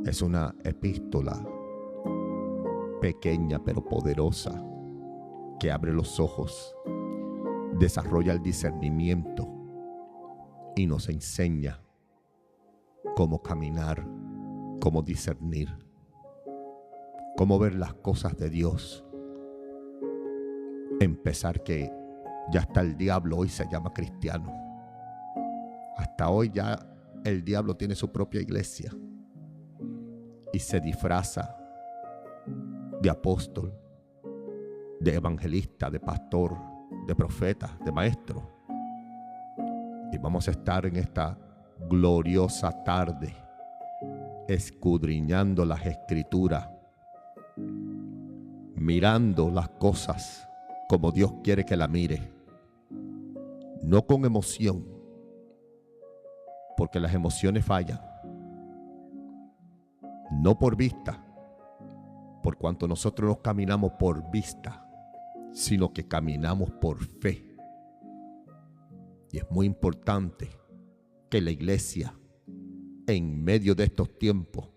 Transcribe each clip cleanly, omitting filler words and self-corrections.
Es una epístola pequeña pero poderosa que abre los ojos, desarrolla el discernimiento y nos enseña cómo caminar, cómo discernir, cómo ver las cosas de Dios. Empezar que ya hasta el diablo hoy se llama cristiano. Hasta hoy ya el diablo tiene su propia iglesia y se disfraza de apóstol, de evangelista, de pastor, de profeta, de maestro. Y vamos a estar en esta gloriosa tarde escudriñando las escrituras, mirando las cosas como Dios quiere que la mire, no con emoción, porque las emociones fallan, no por vista, por cuanto nosotros no caminamos por vista, sino que caminamos por fe. Y es muy importante que la iglesia, en medio de estos tiempos,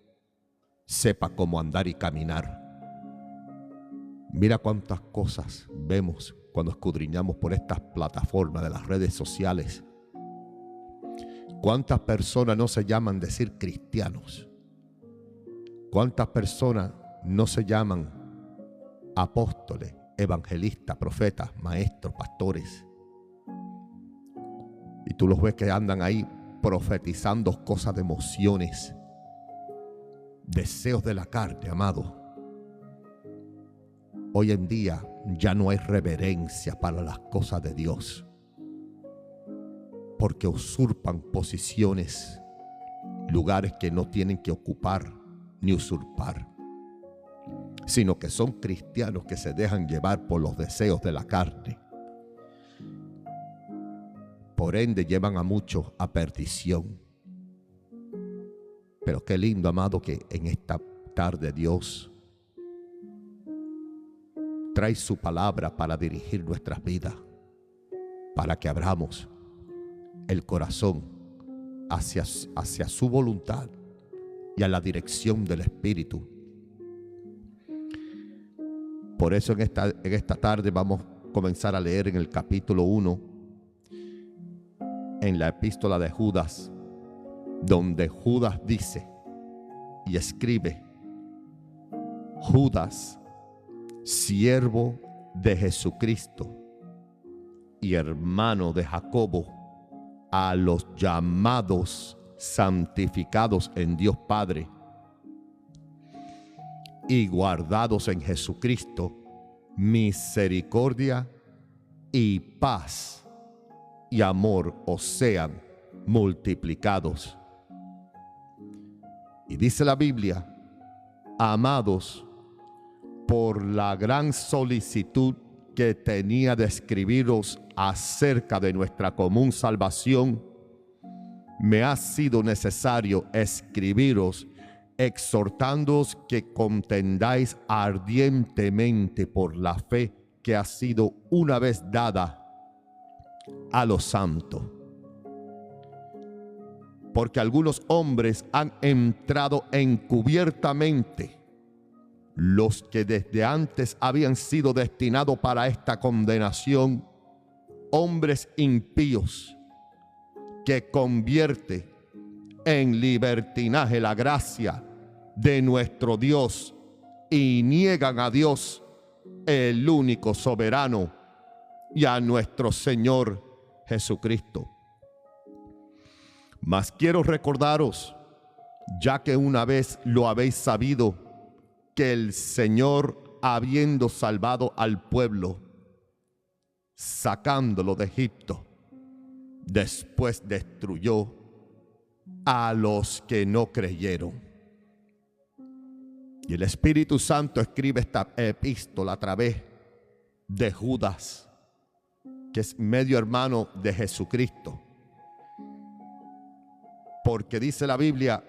sepa cómo andar y caminar. Mira cuántas cosas vemos cuando escudriñamos por estas plataformas de las redes sociales. ¿Cuántas personas no se llaman decir cristianos? ¿Cuántas personas no se llaman apóstoles, evangelistas, profetas, maestros, pastores? Y tú los ves que andan ahí profetizando cosas de emociones, deseos de la carne, amado. Hoy en día ya no hay reverencia para las cosas de Dios, porque usurpan posiciones, lugares que no tienen que ocupar ni usurpar, sino que son cristianos que se dejan llevar por los deseos de la carne. Por ende llevan a muchos a perdición. Pero qué lindo, amado, que en esta tarde Dios trae su palabra para dirigir nuestras vidas, para que abramos el corazón hacia su voluntad y a la dirección del Espíritu. Por eso en esta tarde vamos a comenzar a leer en el capítulo 1, en la epístola de Judas, donde Judas dice y escribe: Judas, siervo de Jesucristo y hermano de Jacobo, a los llamados, santificados en Dios Padre y guardados en Jesucristo, misericordia y paz y amor os sean multiplicados. Y dice la Biblia: amados, por la gran solicitud que tenía de escribiros acerca de nuestra común salvación, me ha sido necesario escribiros, exhortándoos que contendáis ardientemente por la fe que ha sido una vez dada a los santos. Porque algunos hombres han entrado encubiertamente, los que desde antes habían sido destinados para esta condenación, hombres impíos, que convierte en libertinaje la gracia de nuestro Dios y niegan a Dios, el único soberano, y a nuestro Señor Jesucristo. Mas quiero recordaros, ya que una vez lo habéis sabido, que el Señor, habiendo salvado al pueblo, sacándolo de Egipto, después destruyó a los que no creyeron. Y el Espíritu Santo escribe esta epístola a través de Judas, que es medio hermano de Jesucristo. Porque dice la Biblia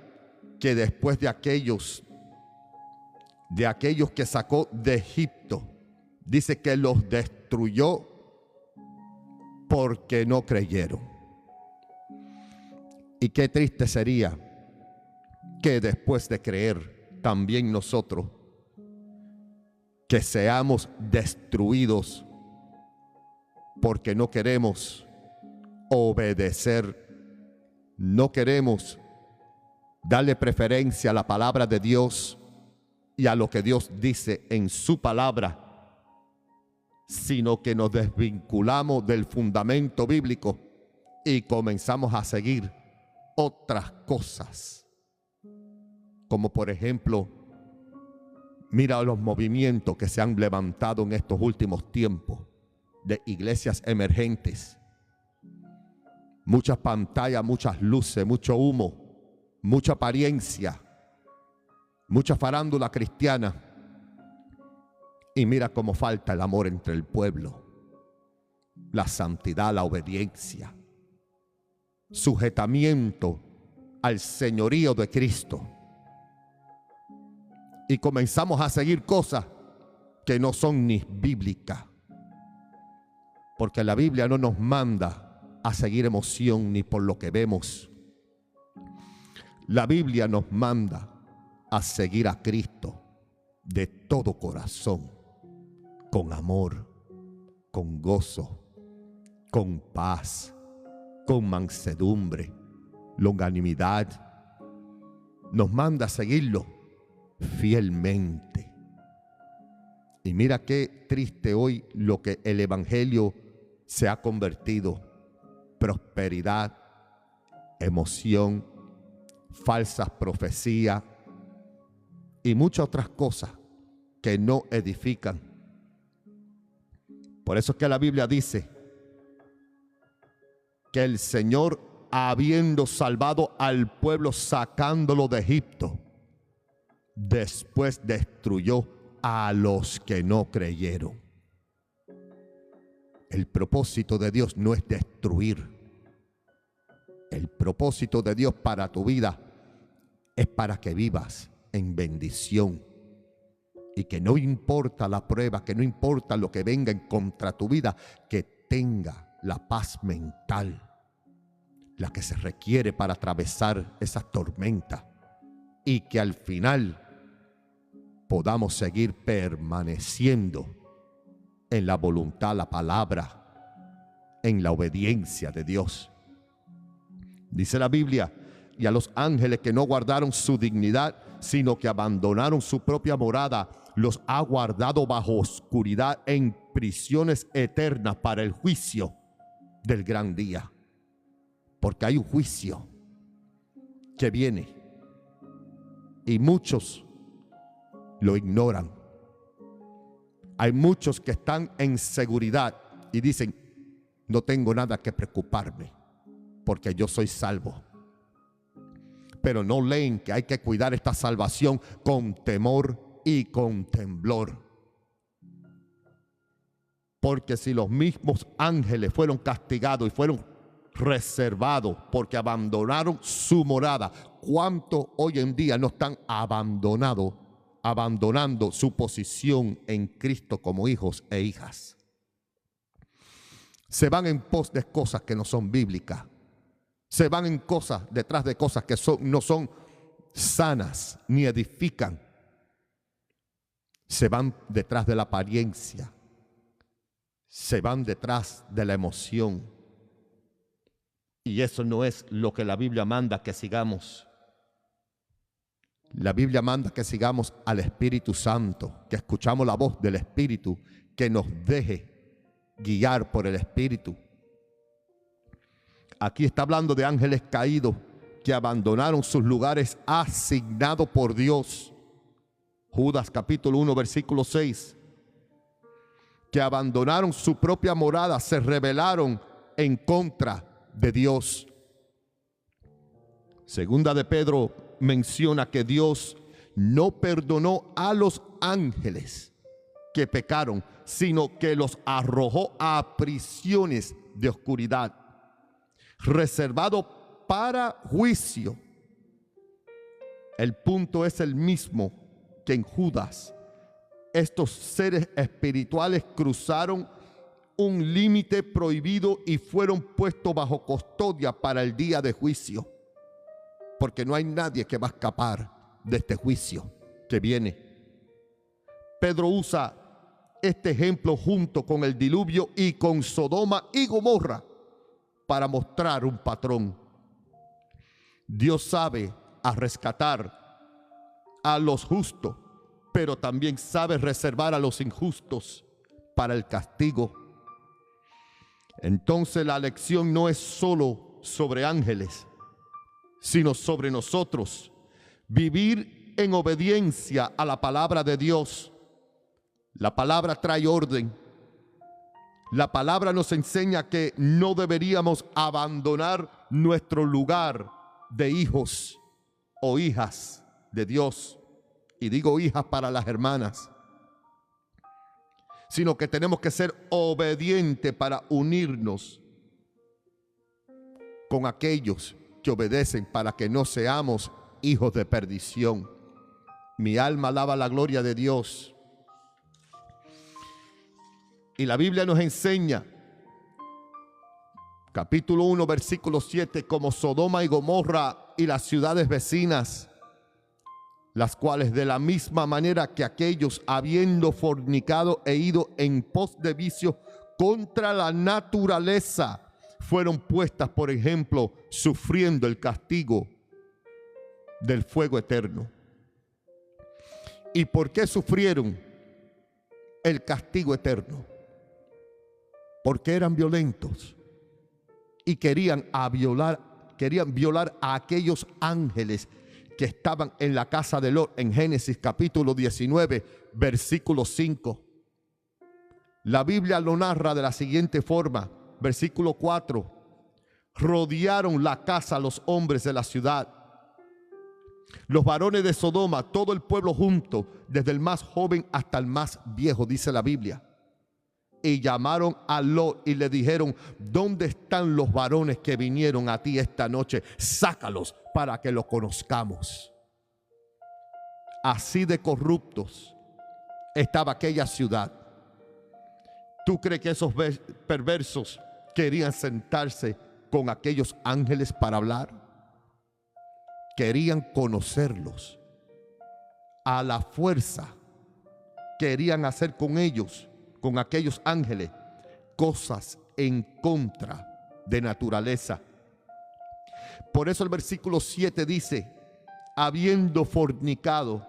que después de aquellos que sacó de Egipto, dice que los destruyó porque no creyeron. Y qué triste sería que después de creer, también nosotros, que seamos destruidos porque no queremos obedecer, no queremos darle preferencia a la palabra de Dios y a lo que Dios dice en su palabra, sino que nos desvinculamos del fundamento bíblico y comenzamos a seguir otras cosas. Como por ejemplo, mira los movimientos que se han levantado en estos últimos tiempos de iglesias emergentes. Muchas pantallas, muchas luces, mucho humo, mucha apariencia, mucha farándula cristiana. Y mira cómo falta el amor entre el pueblo, la santidad, la obediencia, sujetamiento al señorío de Cristo. Y comenzamos a seguir cosas que no son ni bíblicas, porque la Biblia no nos manda a seguir emoción ni por lo que vemos. La Biblia nos manda a seguir a Cristo de todo corazón, con amor, con gozo, con paz, con mansedumbre, longanimidad. Nos manda a seguirlo fielmente. Y mira qué triste hoy lo que el evangelio se ha convertido: prosperidad, emoción, falsas profecías y muchas otras cosas que no edifican. Por eso es que la Biblia dice que el Señor, habiendo salvado al pueblo sacándolo de Egipto, después destruyó a los que no creyeron. El propósito de Dios no es destruir. El propósito de Dios para tu vida es para que vivas en bendición y que no importa la prueba, que no importa lo que venga en contra tu vida, que tenga la paz mental, la que se requiere para atravesar esas tormentas, y que al final podamos seguir permaneciendo en la voluntad, la palabra, en la obediencia de Dios. Dice la Biblia: y a los ángeles que no guardaron su dignidad, sino que abandonaron su propia morada, los ha guardado bajo oscuridad en prisiones eternas para el juicio del gran día. Porque hay un juicio que viene y muchos lo ignoran. Hay muchos que están en seguridad y dicen: no tengo nada que preocuparme porque yo soy salvo. Pero no leen que hay que cuidar esta salvación con temor y con temblor. Porque si los mismos ángeles fueron castigados y fueron reservados porque abandonaron su morada, ¿cuántos hoy en día no están abandonando su posición en Cristo como hijos e hijas? Se van en pos de cosas que no son bíblicas. Se van en cosas, detrás de cosas que no son sanas ni edifican. Se van detrás de la apariencia. Se van detrás de la emoción. Y eso no es lo que la Biblia manda que sigamos. La Biblia manda que sigamos al Espíritu Santo, que escuchamos la voz del Espíritu, que nos deje guiar por el Espíritu. Aquí está hablando de ángeles caídos que abandonaron sus lugares asignados por Dios. Judas capítulo 1 versículo 6. Que abandonaron su propia morada, se rebelaron en contra de Dios. Segunda de Pedro menciona que Dios no perdonó a los ángeles que pecaron, sino que los arrojó a prisiones de oscuridad, reservado para juicio. El punto es el mismo que en Judas. Estos seres espirituales cruzaron un límite prohibido y fueron puestos bajo custodia para el día de juicio. porque no hay nadie que va a escapar de este juicio que viene. Pedro usa este ejemplo junto con el diluvio y con Sodoma y Gomorra para mostrar un patrón. Dios sabe a rescatar a los justos, pero también sabe reservar a los injustos para el castigo. Entonces la lección no es solo sobre ángeles, sino sobre nosotros. Vivir en obediencia a la palabra de Dios. La palabra trae orden. La palabra nos enseña que no deberíamos abandonar nuestro lugar de hijos o hijas de Dios. Y digo hijas para las hermanas. Sino que tenemos que ser obedientes para unirnos con aquellos que obedecen, para que no seamos hijos de perdición. Mi alma alaba la gloria de Dios. Y la Biblia nos enseña, capítulo 1, versículo 7, como Sodoma y Gomorra y las ciudades vecinas, las cuales de la misma manera que aquellos, habiendo fornicado e ido en pos de vicio contra la naturaleza, fueron puestas, por ejemplo, sufriendo el castigo del fuego eterno. ¿Y por qué sufrieron el castigo eterno? Porque eran violentos y querían violar a aquellos ángeles que estaban en la casa de Lot, en Génesis capítulo 19, versículo 5. La Biblia lo narra de la siguiente forma, versículo 4. Rodearon la casa los hombres de la ciudad, los varones de Sodoma, todo el pueblo junto, desde el más joven hasta el más viejo, dice la Biblia. Y llamaron a Lot y le dijeron: ¿dónde están los varones que vinieron a ti esta noche? Sácalos para que los conozcamos. Así de corruptos estaba aquella ciudad. ¿Tú crees que esos perversos querían sentarse con aquellos ángeles para hablar? Querían conocerlos. A la fuerza querían hacer con ellos, con aquellos ángeles, cosas en contra de naturaleza. Por eso el versículo 7 dice: habiendo fornicado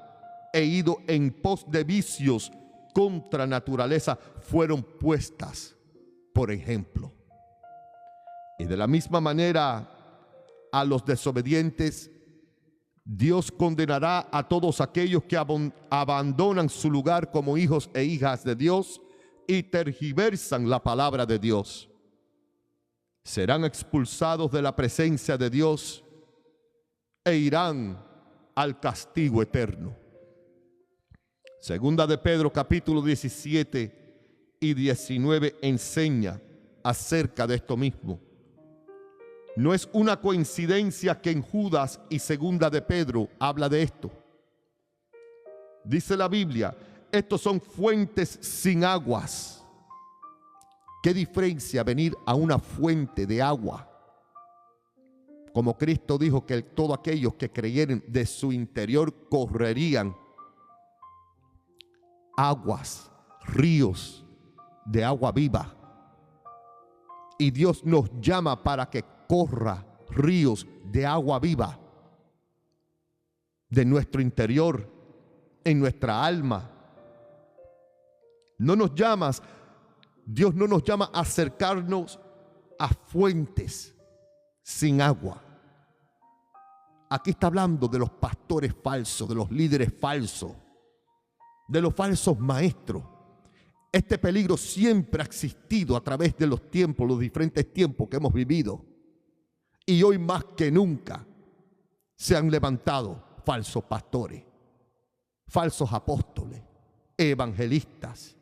e ido en pos de vicios contra naturaleza, fueron puestas por ejemplo. Y de la misma manera, a los desobedientes, Dios condenará a todos aquellos que abandonan su lugar como hijos e hijas de Dios y tergiversan la palabra de Dios. Serán expulsados de la presencia de Dios e irán al castigo eterno. Segunda de Pedro capítulo 17 y 19 enseña acerca de esto mismo. No es una coincidencia que en Judas y segunda de Pedro habla de esto. Dice la Biblia: estos son fuentes sin aguas. ¿Qué diferencia venir a una fuente de agua? Como Cristo dijo que todos aquellos que creyeren de su interior correrían aguas, ríos de agua viva. Y Dios nos llama para que corra ríos de agua viva de nuestro interior, en nuestra alma. Dios no nos llama a acercarnos a fuentes sin agua. Aquí está hablando de los pastores falsos, de los líderes falsos, de los falsos maestros. Este peligro siempre ha existido a través de los tiempos, los diferentes tiempos que hemos vivido. Y hoy más que nunca se han levantado falsos pastores, falsos apóstoles, evangelistas.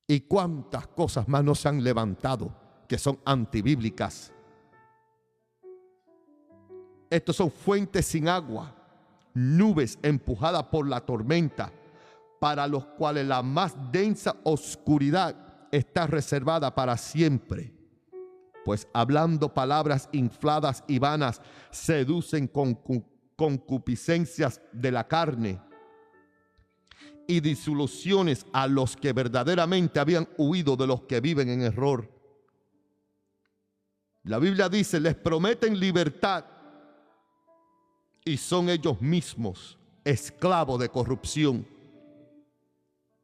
Y cuántas cosas más no se han levantado que son antibíblicas. Estos son fuentes sin agua, nubes empujadas por la tormenta, para los cuales la más densa oscuridad está reservada para siempre. pues hablando palabras infladas y vanas, seducen con concupiscencias de la carne y disoluciones a los que verdaderamente habían huido de los que viven en error. La Biblia dice, les prometen libertad y son ellos mismos esclavos de corrupción,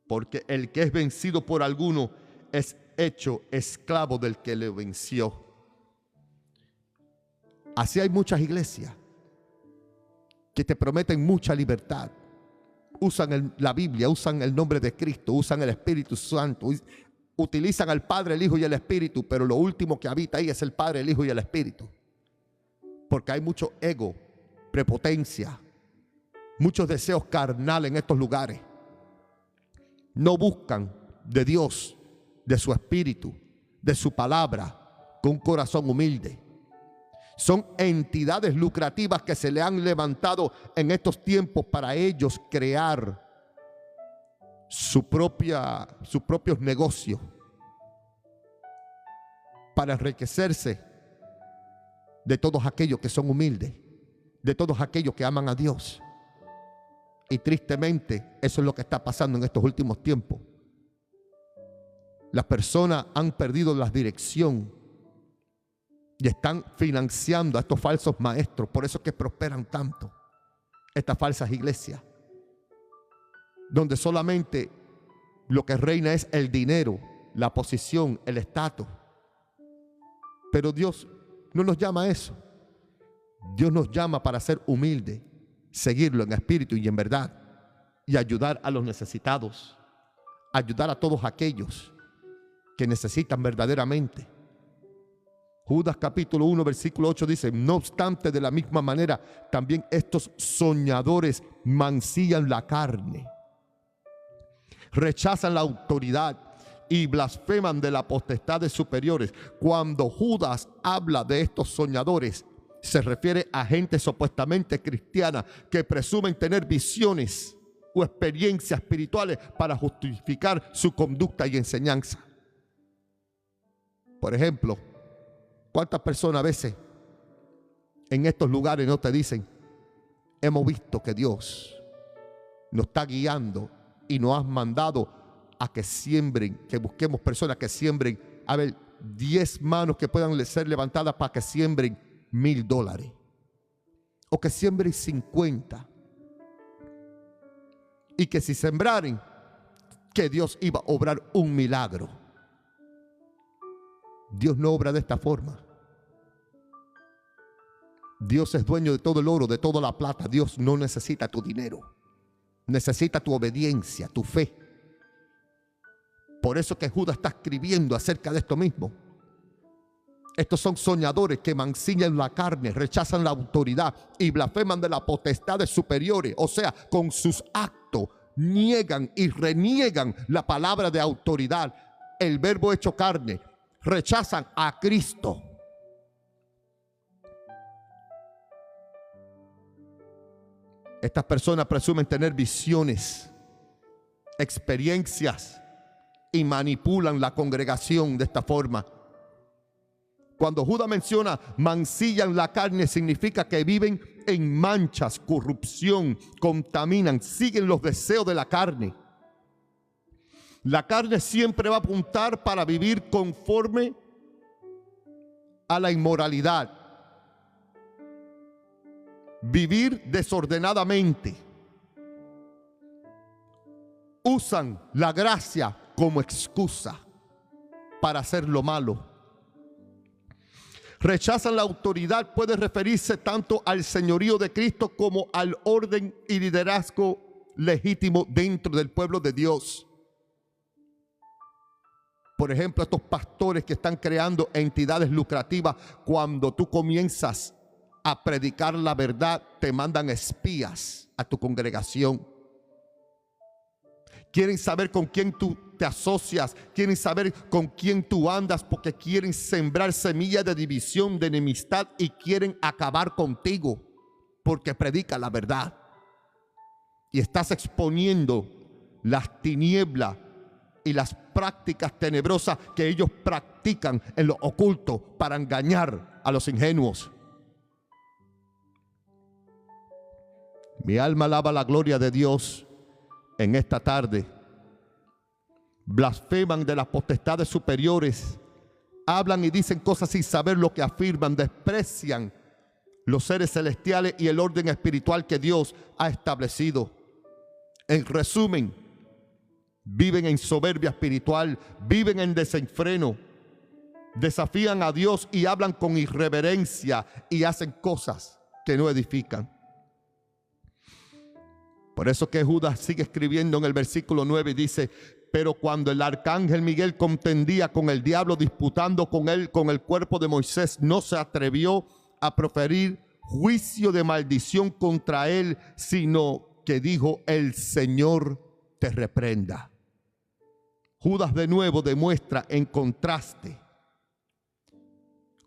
porque el que es vencido por alguno es hecho esclavo del que le venció. Así hay muchas iglesias que te prometen mucha libertad. Usan la Biblia, usan el nombre de Cristo, usan el Espíritu Santo, utilizan al Padre, el Hijo y el Espíritu, pero lo último que habita ahí es el Padre, el Hijo y el Espíritu. Porque hay mucho ego, prepotencia, muchos deseos carnales en estos lugares. No buscan de Dios, de su Espíritu, de su palabra, con un corazón humilde. Son entidades lucrativas que se le han levantado en estos tiempos para ellos crear sus propios negocios, para enriquecerse de todos aquellos que son humildes, de todos aquellos que aman a Dios. Y tristemente eso es lo que está pasando en estos últimos tiempos. Las personas han perdido la dirección y están financiando a estos falsos maestros. Por eso es que prosperan tanto estas falsas iglesias, donde solamente lo que reina es el dinero, la posición, el estatus. Pero Dios no nos llama a eso. Dios nos llama para ser humildes, seguirlo en espíritu y en verdad, y ayudar a los necesitados, ayudar a todos aquellos que necesitan verdaderamente. Judas capítulo 1 versículo 8 dice, no obstante, de la misma manera también estos soñadores mancillan la carne, rechazan la autoridad y blasfeman de las potestades superiores. Cuando Judas habla de estos soñadores, se refiere a gente supuestamente cristiana que presumen tener visiones o experiencias espirituales para justificar su conducta y enseñanza. Por ejemplo, ¿cuántas personas a veces en estos lugares no te dicen, hemos visto que Dios nos está guiando y nos ha mandado a que siembren, que busquemos personas que siembren, a ver, 10 manos que puedan ser levantadas para que siembren $1,000, o que siembren 50, y que si sembraren, que Dios iba a obrar un milagro? Dios no obra de esta forma. Dios es dueño de todo el oro, de toda la plata. Dios no necesita tu dinero, necesita tu obediencia, tu fe. Por eso que Judas está escribiendo acerca de esto mismo. Estos son soñadores que mancillan la carne, rechazan la autoridad y blasfeman de las potestades superiores. O sea, con sus actos niegan y reniegan la palabra de autoridad, el verbo hecho carne. Rechazan a Cristo. Estas personas presumen tener visiones, experiencias y manipulan la congregación de esta forma. Cuando Judas menciona mancillan la carne, significa que viven en manchas, corrupción, contaminan, siguen los deseos de la carne. La carne siempre va a apuntar para vivir conforme a la inmoralidad, vivir desordenadamente. Usan la gracia como excusa para hacer lo malo. Rechazan la autoridad, puede referirse tanto al señorío de Cristo como al orden y liderazgo legítimo dentro del pueblo de Dios. Por ejemplo, estos pastores que están creando entidades lucrativas, cuando tú comienzas a predicar la verdad, te mandan espías a tu congregación. Quieren saber con quién tú te asocias, quieren saber con quién tú andas, porque quieren sembrar semillas de división, de enemistad, y quieren acabar contigo porque predica la verdad. Y estás exponiendo las tinieblas y las prácticas tenebrosas que ellos practican en lo oculto para engañar a los ingenuos. Mi alma alaba la gloria de Dios en esta tarde. Blasfeman de las potestades superiores, hablan y dicen cosas sin saber lo que afirman, desprecian los seres celestiales y el orden espiritual que Dios ha establecido. En resumen, viven en soberbia espiritual, viven en desenfreno, desafían a Dios y hablan con irreverencia y hacen cosas que no edifican. Por eso que Judas sigue escribiendo en el versículo 9 y dice: pero cuando el arcángel Miguel contendía con el diablo, disputando con él con el cuerpo de Moisés, no se atrevió a proferir juicio de maldición contra él, sino que dijo: el Señor te reprenda. Judas de nuevo demuestra en contraste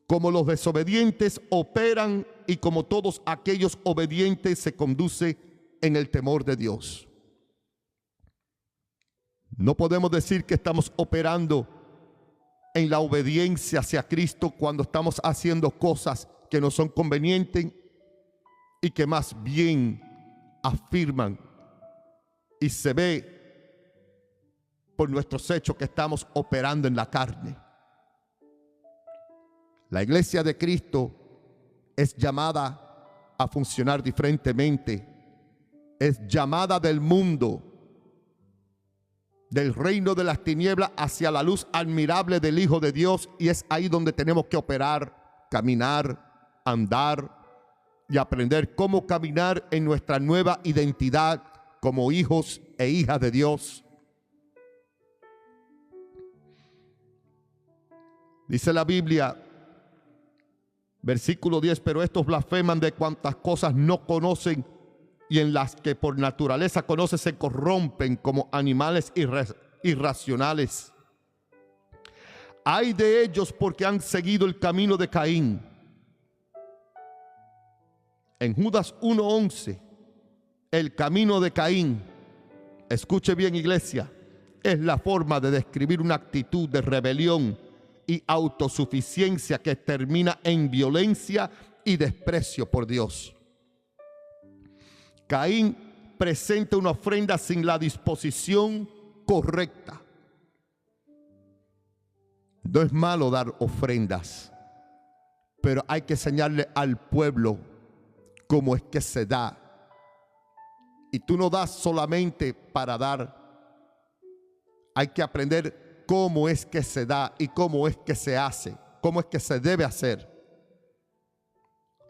cómo los desobedientes operan y cómo todos aquellos obedientes se conducen en el temor de Dios. No podemos decir que estamos operando en la obediencia hacia Cristo cuando estamos haciendo cosas que no son convenientes y que más bien afirman y se ve por nuestros hechos que estamos operando en la carne. La iglesia de Cristo es llamada a funcionar diferentemente. Es llamada del mundo, del reino de las tinieblas hacia la luz admirable del Hijo de Dios, y es ahí donde tenemos que operar, caminar, andar y aprender cómo caminar en nuestra nueva identidad como hijos e hijas de Dios. Dice la Biblia, versículo 10: pero estos blasfeman de cuantas cosas no conocen, y en las que por naturaleza conocen se corrompen como animales irracionales. Ay de ellos, porque han seguido el camino de Caín. En Judas 1:11, el camino de Caín, escuche bien, iglesia, es la forma de describir una actitud de rebelión y autosuficiencia que termina en violencia y desprecio por Dios. Caín presenta una ofrenda sin la disposición correcta. No es malo dar ofrendas, pero hay que enseñarle al pueblo cómo es que se da. Y tú no das solamente para dar. Hay que aprender cómo es que se da y cómo es que se hace, cómo es que se debe hacer.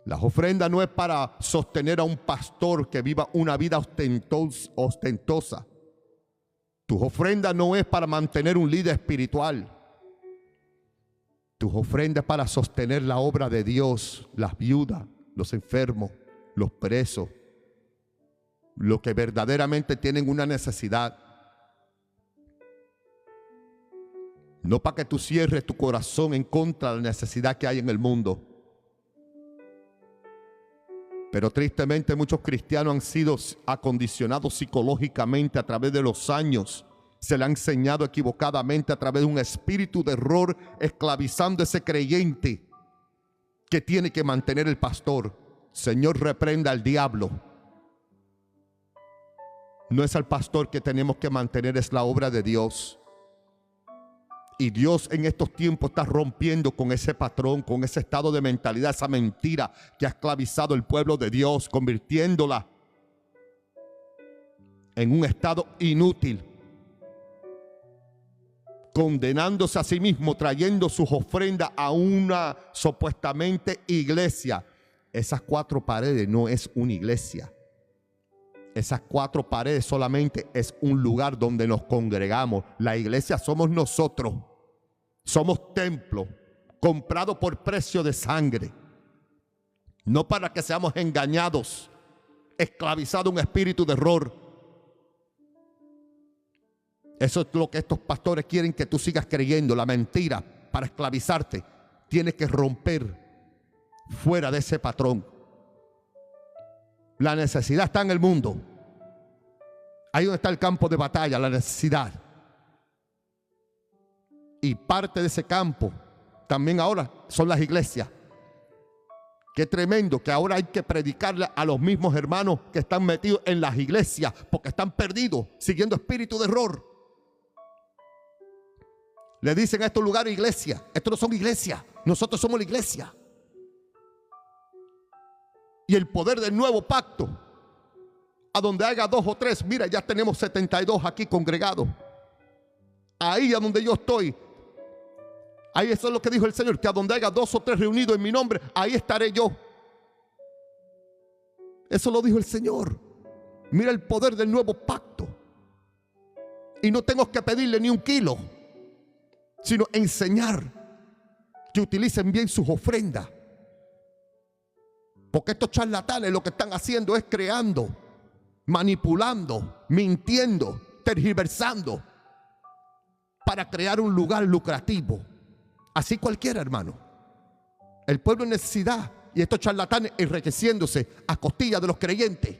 Las ofrendas no es para sostener a un pastor que viva una vida ostentosa. Tus ofrendas no es para mantener un líder espiritual. Tus ofrendas es para sostener la obra de Dios, las viudas, los enfermos, los presos, los que verdaderamente tienen una necesidad. No para que tú cierres tu corazón en contra de la necesidad que hay en el mundo. Pero tristemente muchos cristianos han sido acondicionados psicológicamente a través de los años. Se le ha enseñado equivocadamente a través de un espíritu de error, esclavizando a ese creyente que tiene que mantener el pastor. Señor, reprenda al diablo. No es al pastor que tenemos que mantener, es la obra de Dios. Y Dios en estos tiempos está rompiendo con ese patrón, con ese estado de mentalidad, esa mentira que ha esclavizado el pueblo de Dios, convirtiéndola en un estado inútil, condenándose a sí mismo, trayendo sus ofrendas a una supuestamente iglesia. Esas 4 paredes no es una iglesia. Esas 4 paredes solamente es un lugar donde nos congregamos. La iglesia somos nosotros. Somos templo comprado por precio de sangre. No para que seamos engañados, esclavizados a un espíritu de error. Eso es lo que estos pastores quieren que tú sigas creyendo, la mentira, para esclavizarte. Tienes que romper fuera de ese patrón. La necesidad está en el mundo. Ahí donde está el campo de batalla, la necesidad. Y parte de ese campo también ahora son las iglesias. Qué tremendo que ahora hay que predicarle a los mismos hermanos que están metidos en las iglesias porque están perdidos, siguiendo espíritu de error. Le dicen a estos lugares iglesia. Estos no son iglesias, nosotros somos la iglesia. Y el poder del nuevo pacto, a donde haya 2 o 3, mira, ya tenemos 72 aquí congregados. Ahí a donde yo estoy, ahí eso es lo que dijo el Señor, que a donde haya 2 o 3 reunidos en mi nombre, ahí estaré yo. Eso lo dijo el Señor. Mira el poder del nuevo pacto. Y no tengo que pedirle ni un kilo, sino enseñar que utilicen bien sus ofrendas. Porque estos charlatanes lo que están haciendo es creando, manipulando, mintiendo, tergiversando para crear un lugar lucrativo. Así cualquiera, hermano. El pueblo en necesidad y estos charlatanes enriqueciéndose a costillas de los creyentes.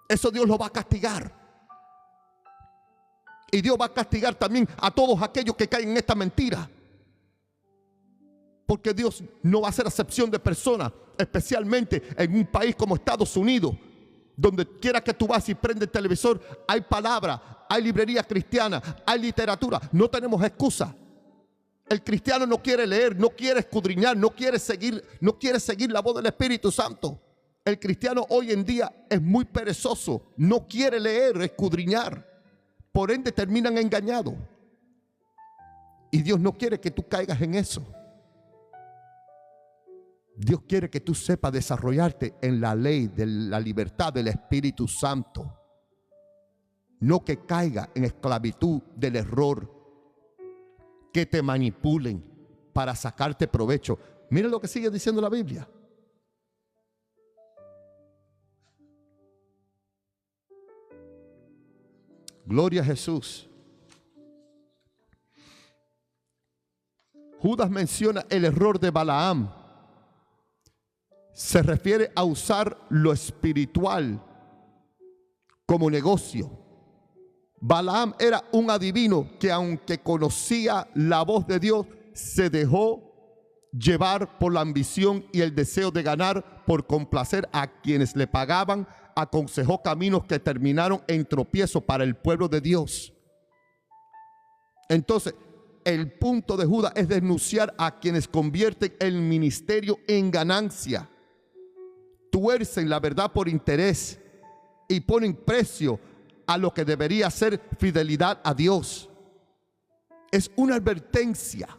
Eso Dios lo va a castigar. Y Dios va a castigar también a todos aquellos que caen en esta mentira. Porque Dios no va a hacer acepción de personas, especialmente en un país como Estados Unidos, donde quiera que tú vas y prendes el televisor, hay palabra, hay librería cristiana, hay literatura. No tenemos excusa. El cristiano no quiere leer, no quiere escudriñar, no quiere seguir la voz del Espíritu Santo. El cristiano hoy en día es muy perezoso, no quiere leer, escudriñar. Por ende terminan engañados. Y Dios no quiere que tú caigas en eso. Dios quiere que tú sepas desarrollarte en la ley de la libertad del Espíritu Santo. No que caiga en esclavitud del error, que te manipulen para sacarte provecho. Mira lo que sigue diciendo la Biblia. Gloria a Jesús. Judas menciona el error de Balaam. Se refiere a usar lo espiritual como negocio. Balaam era un adivino que, aunque conocía la voz de Dios, se dejó llevar por la ambición y el deseo de ganar por complacer a quienes le pagaban. Aconsejó caminos que terminaron en tropiezo para el pueblo de Dios. Entonces, el punto de Judas es denunciar a quienes convierten el ministerio en ganancia, tuercen la verdad por interés y ponen precio a lo que debería ser fidelidad a Dios. Es una advertencia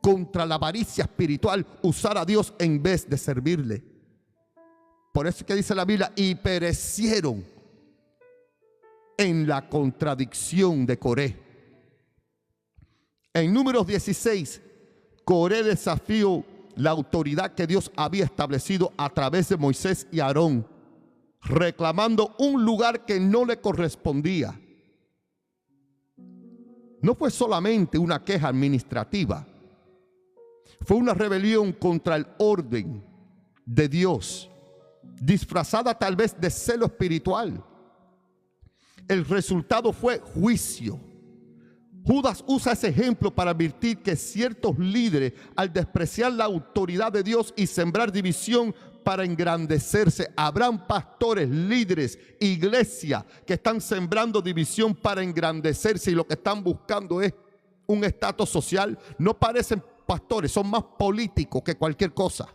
contra la avaricia espiritual, usar a Dios en vez de servirle. Por eso es que dice la Biblia, y perecieron en la contradicción de Coré. En Números 16, Coré desafió la autoridad que Dios había establecido a través de Moisés y Aarón, reclamando un lugar que no le correspondía. No fue solamente una queja administrativa, fue una rebelión contra el orden de Dios, disfrazada tal vez de celo espiritual. El resultado fue juicio. Judas usa ese ejemplo para advertir que ciertos líderes, al despreciar la autoridad de Dios y sembrar división para engrandecerse, habrán pastores, líderes, iglesias que están sembrando división para engrandecerse y lo que están buscando es un estatus social. No parecen pastores, son más políticos que cualquier cosa.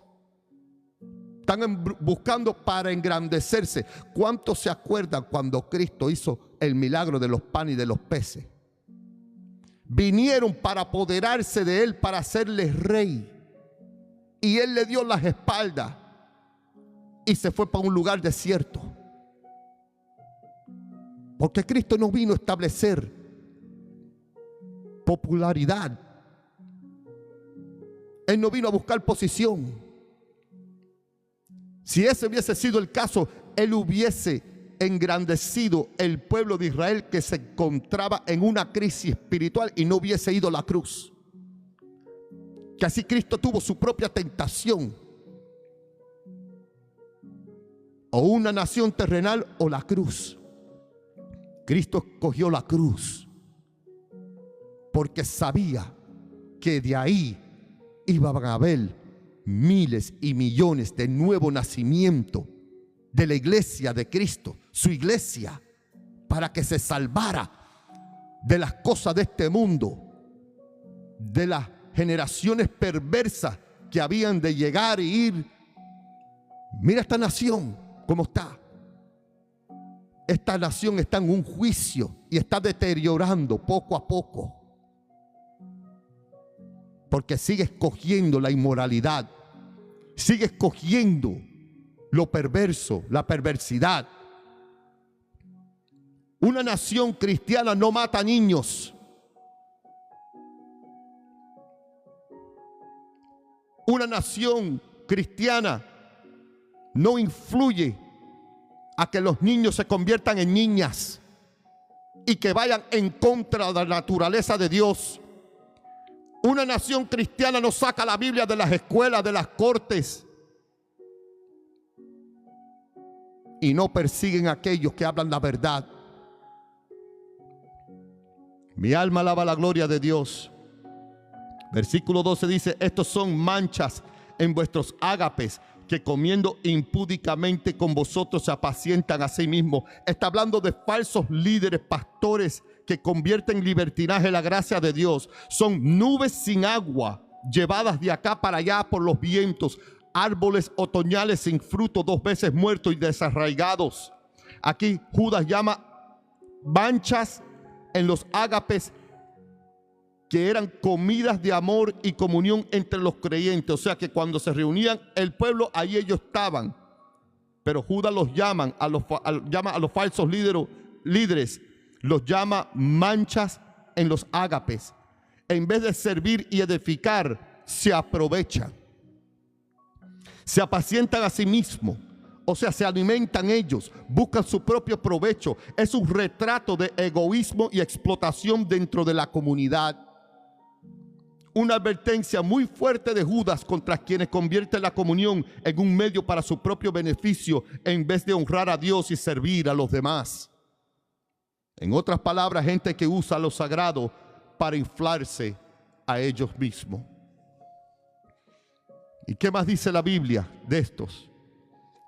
Están buscando para engrandecerse. ¿Cuántos se acuerdan cuando Cristo hizo el milagro de los panes y de los peces? Vinieron para apoderarse de él, para hacerle rey. Y él le dio las espaldas y se fue para un lugar desierto. Porque Cristo no vino a establecer popularidad. Él no vino a buscar posición. Si ese hubiese sido el caso, él hubiese engrandecido el pueblo de Israel, que se encontraba en una crisis espiritual, y no hubiese ido a la cruz. Que así Cristo tuvo su propia tentación. O una nación terrenal o la cruz. Cristo escogió la cruz porque sabía que de ahí iban a haber miles y millones de nuevo nacimiento de la iglesia de Cristo, su iglesia, para que se salvara de las cosas de este mundo, de las generaciones perversas que habían de llegar e ir. Mira esta nación cómo está. Esta nación está en un juicio y está deteriorando poco a poco, porque sigue escogiendo la inmoralidad, sigue escogiendo lo perverso, la perversidad. Una nación cristiana no mata niños. Una nación cristiana no influye a que los niños se conviertan en niñas y que vayan en contra de la naturaleza de Dios. Una nación cristiana no saca la Biblia de las escuelas, de las cortes, y no persiguen a aquellos que hablan la verdad. Mi alma alaba la gloria de Dios. Versículo 12 dice: estos son manchas en vuestros ágapes, que comiendo impúdicamente con vosotros se apacientan a sí mismos. Está hablando de falsos líderes, pastores que convierten en libertinaje la gracia de Dios. Son nubes sin agua, llevadas de acá para allá por los vientos, árboles otoñales sin fruto, 2 veces muertos y desarraigados. Aquí Judas llama manchas en los ágapes, que eran comidas de amor y comunión entre los creyentes. O sea que cuando se reunían el pueblo, ahí ellos estaban. Pero Judas los llama a los falsos líderes, los llama manchas en los ágapes. En vez de servir y edificar, se aprovechan. Se apacientan a sí mismos. O sea, se alimentan ellos, buscan su propio provecho. Es un retrato de egoísmo y explotación dentro de la comunidad. Una advertencia muy fuerte de Judas contra quienes convierten la comunión en un medio para su propio beneficio, en vez de honrar a Dios y servir a los demás. En otras palabras, gente que usa lo sagrado para inflarse a ellos mismos. ¿Y qué más dice la Biblia de estos?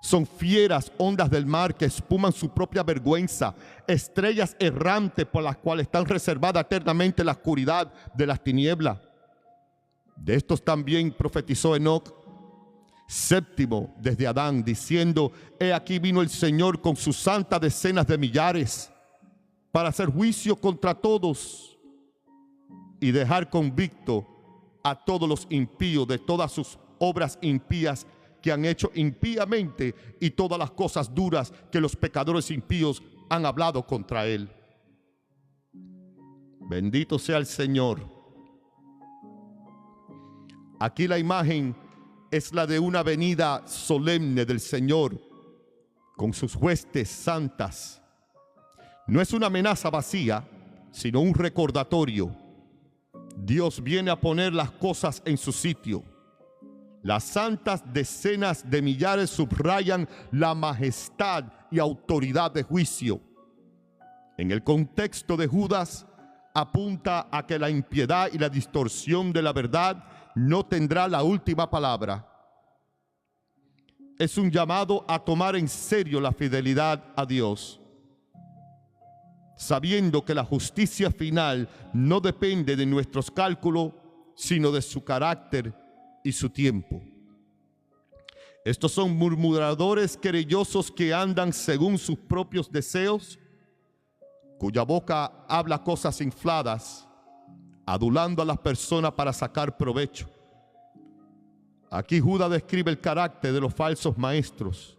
Son fieras ondas del mar que espuman su propia vergüenza, estrellas errantes por las cuales están reservadas eternamente la oscuridad de las tinieblas. De estos también profetizó Enoc, séptimo desde Adán, diciendo: he aquí vino el Señor con sus santas decenas de millares para hacer juicio contra todos y dejar convicto a todos los impíos de todas sus obras impías que han hecho impíamente y todas las cosas duras que los pecadores impíos han hablado contra él. Bendito sea el Señor. Aquí la imagen es la de una venida solemne del Señor con sus huestes santas. No es una amenaza vacía, sino un recordatorio. Dios viene a poner las cosas en su sitio. Las santas decenas de millares subrayan la majestad y autoridad de juicio. En el contexto de Judas, apunta a que la impiedad y la distorsión de la verdad no tendrá la última palabra. Es un llamado a tomar en serio la fidelidad a Dios, sabiendo que la justicia final no depende de nuestros cálculos, sino de su carácter y su tiempo. Estos son murmuradores querellosos que andan según sus propios deseos, cuya boca habla cosas infladas, adulando a las personas para sacar provecho. Aquí Judas describe el carácter de los falsos maestros.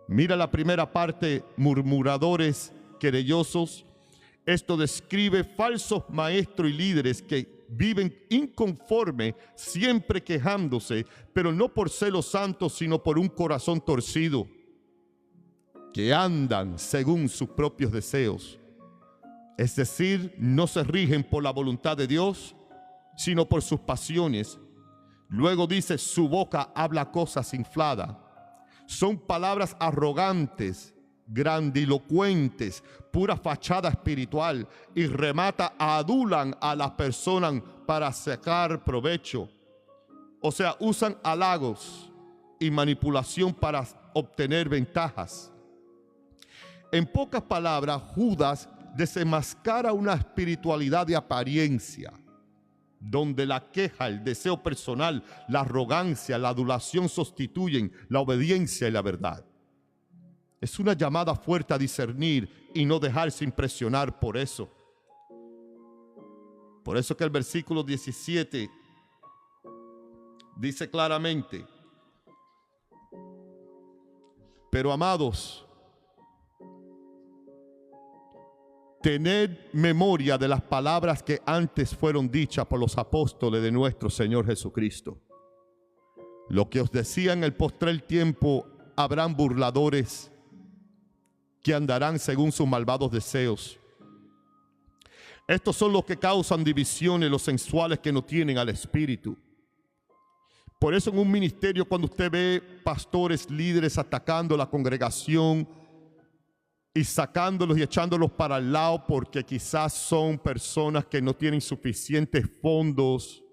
Mira la primera parte, murmuradores querellosos. Esto describe falsos maestros y líderes que viven inconforme, siempre quejándose, pero no por celos santos, sino por un corazón torcido, que andan según sus propios deseos. Es decir, no se rigen por la voluntad de Dios, sino por sus pasiones. Luego dice, su boca habla cosas infladas. Son palabras arrogantes, grandilocuentes, pura fachada espiritual, y adulan a las personas para sacar provecho. O sea, usan halagos y manipulación para obtener ventajas. En pocas palabras, Judas desenmascara una espiritualidad de apariencia, donde la queja, el deseo personal, la arrogancia, la adulación sustituyen la obediencia y la verdad. Es una llamada fuerte a discernir y no dejarse impresionar por eso. Por eso que el versículo 17 dice claramente: pero amados, tened memoria de las palabras que antes fueron dichas por los apóstoles de nuestro Señor Jesucristo. Lo que os decía en el postrer tiempo, habrán burladores que andarán según sus malvados deseos. Estos son los que causan divisiones, los sensuales que no tienen al Espíritu. Por eso en un ministerio, cuando usted ve pastores, líderes atacando la congregación y sacándolos y echándolos para el lado porque quizás son personas que no tienen suficientes fondos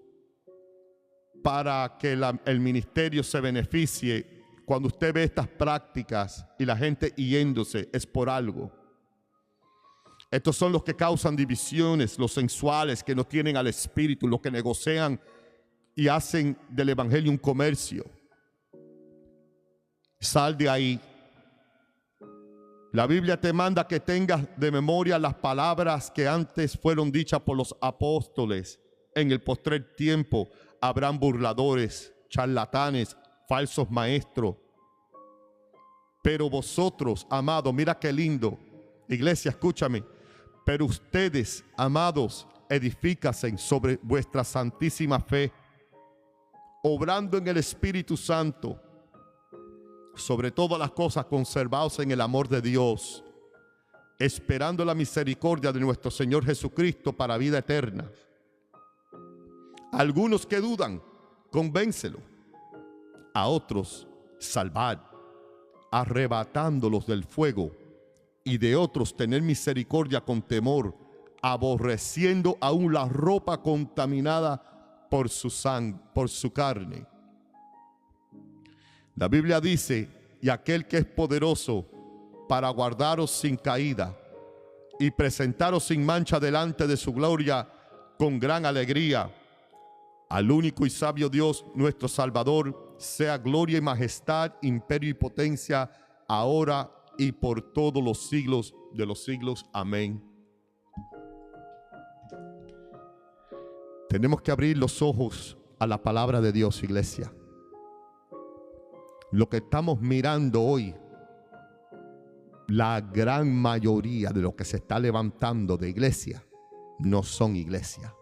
para que el ministerio se beneficie, cuando usted ve estas prácticas y la gente yéndose, es por algo. Estos son los que causan divisiones, los sensuales que no tienen al Espíritu, los que negocian y hacen del evangelio un comercio. Sal de ahí. La Biblia te manda que tengas de memoria las palabras que antes fueron dichas por los apóstoles. En el postrer tiempo habrán burladores, charlatanes, falsos maestros. Pero vosotros, amados, mira qué lindo. Iglesia, escúchame. Pero ustedes, amados, edifíquense sobre vuestra santísima fe, obrando en el Espíritu Santo. Sobre todas las cosas, conservaos en el amor de Dios, esperando la misericordia de nuestro Señor Jesucristo para vida eterna. Algunos que dudan, convéncelo. A otros, salvad, arrebatándolos del fuego. Y de otros, tener misericordia con temor, aborreciendo aún la ropa contaminada por su carne. La Biblia dice: y aquel que es poderoso para guardaros sin caída y presentaros sin mancha delante de su gloria con gran alegría, al único y sabio Dios nuestro Salvador, sea gloria y majestad, imperio y potencia, ahora y por todos los siglos de los siglos. Amén. Tenemos que abrir los ojos a la palabra de Dios, iglesia. Lo que estamos mirando hoy, la gran mayoría de lo que se está levantando de iglesia, no son iglesias.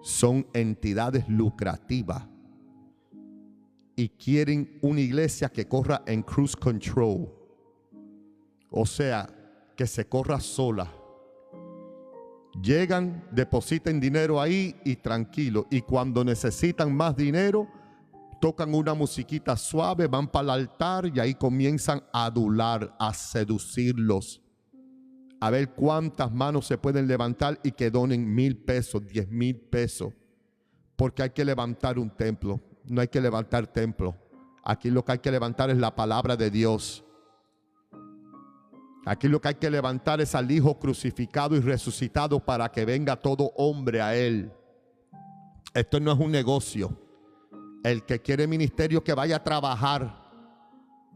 Son entidades lucrativas y quieren una iglesia que corra en cruise control. O sea, que se corra sola. Llegan, depositan dinero ahí y tranquilo. Y cuando necesitan más dinero, tocan una musiquita suave, van para el altar y ahí comienzan a adular, a seducirlos. A ver cuántas manos se pueden levantar y que donen 1,000 pesos, 10,000 pesos. Porque hay que levantar un templo. No hay que levantar templo. Aquí lo que hay que levantar es la palabra de Dios. Aquí lo que hay que levantar es al Hijo crucificado y resucitado para que venga todo hombre a Él. Esto no es un negocio. El que quiere ministerio, que vaya a trabajar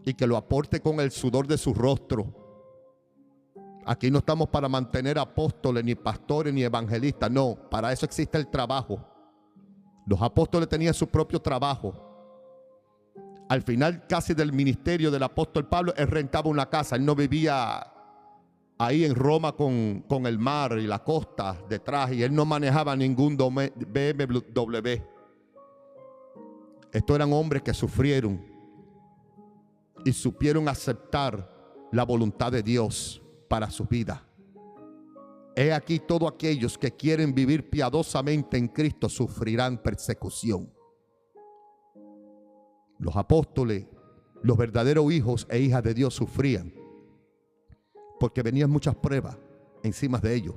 y que lo aporte con el sudor de su rostro. Aquí no estamos para mantener apóstoles, ni pastores, ni evangelistas. No, para eso existe el trabajo. Los apóstoles tenían su propio trabajo. Al final casi del ministerio del apóstol Pablo, él rentaba una casa. Él no vivía ahí en Roma con el mar y la costa detrás. Y él no manejaba ningún BMW. Estos eran hombres que sufrieron y supieron aceptar la voluntad de Dios para su vida. He aquí, todos aquellos que quieren vivir piadosamente en Cristo sufrirán persecución. Los apóstoles, los verdaderos hijos e hijas de Dios, sufrían porque venían muchas pruebas encima de ellos.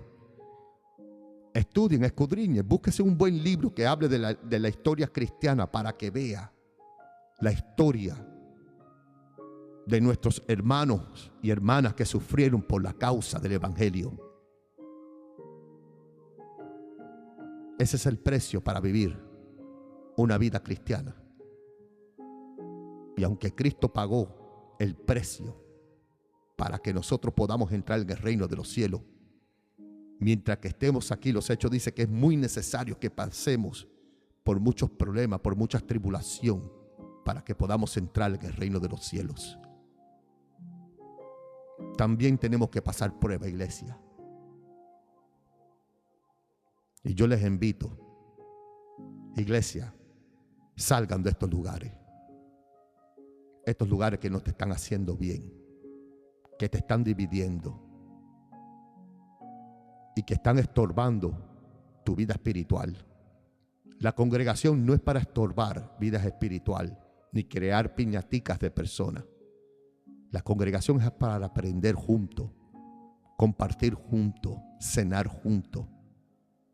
Estudien, escudriñen, búsquese un buen libro que hable de la historia cristiana para que vea la historia de nuestros hermanos y hermanas que sufrieron por la causa del evangelio. Ese es el precio para vivir una vida cristiana. Y aunque Cristo pagó el precio para que nosotros podamos entrar en el reino de los cielos, mientras que estemos aquí, los Hechos dicen que es muy necesario que pasemos por muchos problemas, por mucha tribulación, para que podamos entrar en el reino de los cielos. También tenemos que pasar prueba, iglesia. Y yo les invito, iglesia, salgan de estos lugares que no te están haciendo bien, que te están dividiendo y que están estorbando tu vida espiritual. La congregación no es para estorbar vida espiritual ni crear piñaticas de personas. La congregación es para aprender juntos, compartir juntos, cenar juntos.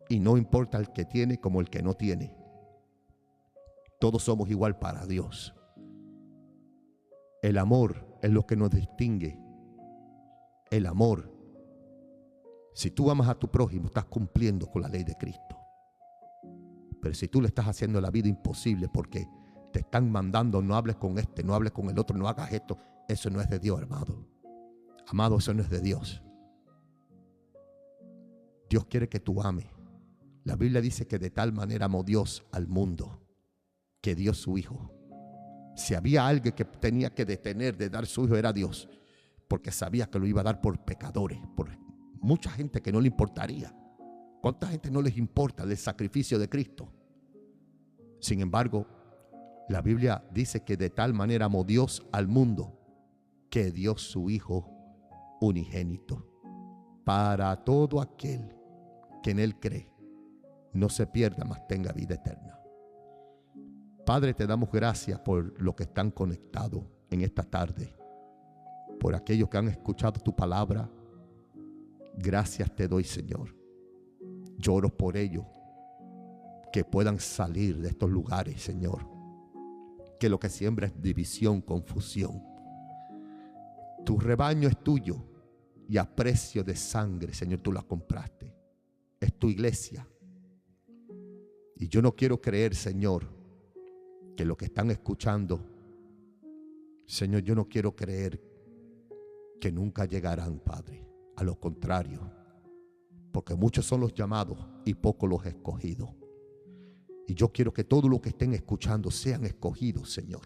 Y no importa el que tiene como el que no tiene. Todos somos igual para Dios. El amor es lo que nos distingue. El amor. Si tú amas a tu prójimo, estás cumpliendo con la ley de Cristo. Pero si tú le estás haciendo la vida imposible porque te están mandando, no hables con este, no hables con el otro, no hagas esto, eso no es de Dios, amado. Amado, eso no es de Dios. Dios quiere que tú ames. La Biblia dice que de tal manera amó Dios al mundo, que dio su Hijo. Si había alguien que tenía que detener de dar su Hijo, era Dios, porque sabía que lo iba a dar por pecadores, por mucha gente que no le importaría. ¿Cuánta gente no les importa el sacrificio de Cristo? Sin embargo, la Biblia dice que de tal manera amó Dios al mundo, que dio su Hijo unigénito, para todo aquel que en Él cree, no se pierda, mas tenga vida eterna. Padre, te damos gracias por los que están conectados en esta tarde, por aquellos que han escuchado tu palabra. Gracias te doy, Señor. Lloro por ellos, que puedan salir de estos lugares, Señor. Que lo que siembra es división, confusión. Tu rebaño es tuyo y a precio de sangre, Señor, tú la compraste. Es tu iglesia. Y yo no quiero creer, Señor, que lo que están escuchando, Señor, yo no quiero creer que nunca llegarán, Padre. A lo contrario, porque muchos son los llamados y pocos los escogidos. Y yo quiero que todos los que estén escuchando sean escogidos, Señor.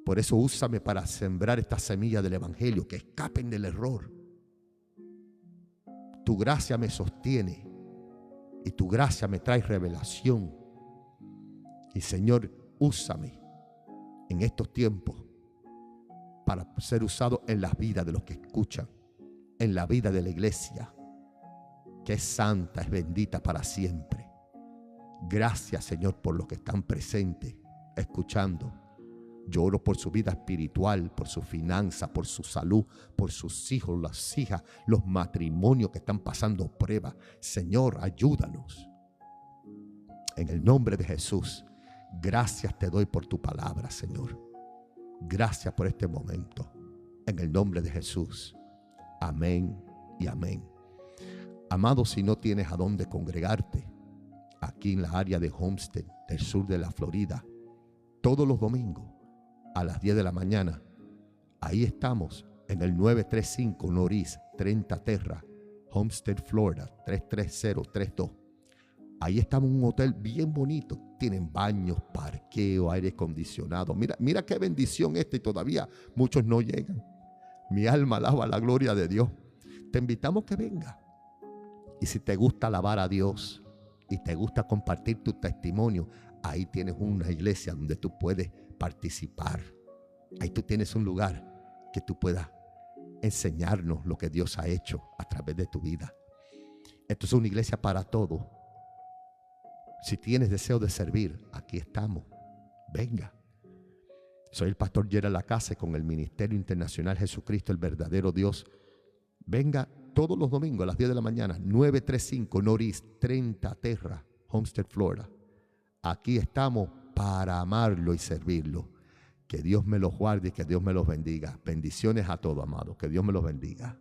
Por eso úsame para sembrar esta semilla del evangelio, que escapen del error. Tu gracia me sostiene y tu gracia me trae revelación. Y Señor, úsame en estos tiempos para ser usado en la vida de los que escuchan, en la vida de la iglesia, que es santa, es bendita para siempre. Gracias, Señor, por los que están presentes, escuchando. Yo oro por su vida espiritual, por su finanza, por su salud, por sus hijos, las hijas, los matrimonios que están pasando pruebas. Señor, ayúdanos. En el nombre de Jesús, gracias te doy por tu palabra, Señor. Gracias por este momento. En el nombre de Jesús. Amén y amén. Amado, si no tienes a dónde congregarte, aquí en la área de Homestead, del sur de la Florida, todos los domingos a las 10 de la mañana, ahí estamos en el 935 Norris 30 Terra, Homestead, Florida 33032. Ahí estamos en un hotel bien bonito. Tienen baños, parqueo, aire acondicionado. Mira qué bendición y todavía muchos no llegan. Mi alma alaba la gloria de Dios. Te invitamos que venga. Y si te gusta alabar a Dios y te gusta compartir tu testimonio, ahí tienes una iglesia donde tú puedes participar. Ahí tú tienes un lugar que tú puedas enseñarnos lo que Dios ha hecho a través de tu vida. Esto es una iglesia para todo. Si tienes deseo de servir, aquí estamos. Venga. Soy el pastor Gerald Lacase con el Ministerio Internacional Jesucristo, el verdadero Dios, Venga todos los domingos a las 10 de la mañana, 935 Norris 30 Terra, Homestead, Florida. Aquí estamos para amarlo y servirlo. Que Dios me los guarde y que Dios me los bendiga. Bendiciones a todos, amados. Que Dios me los bendiga.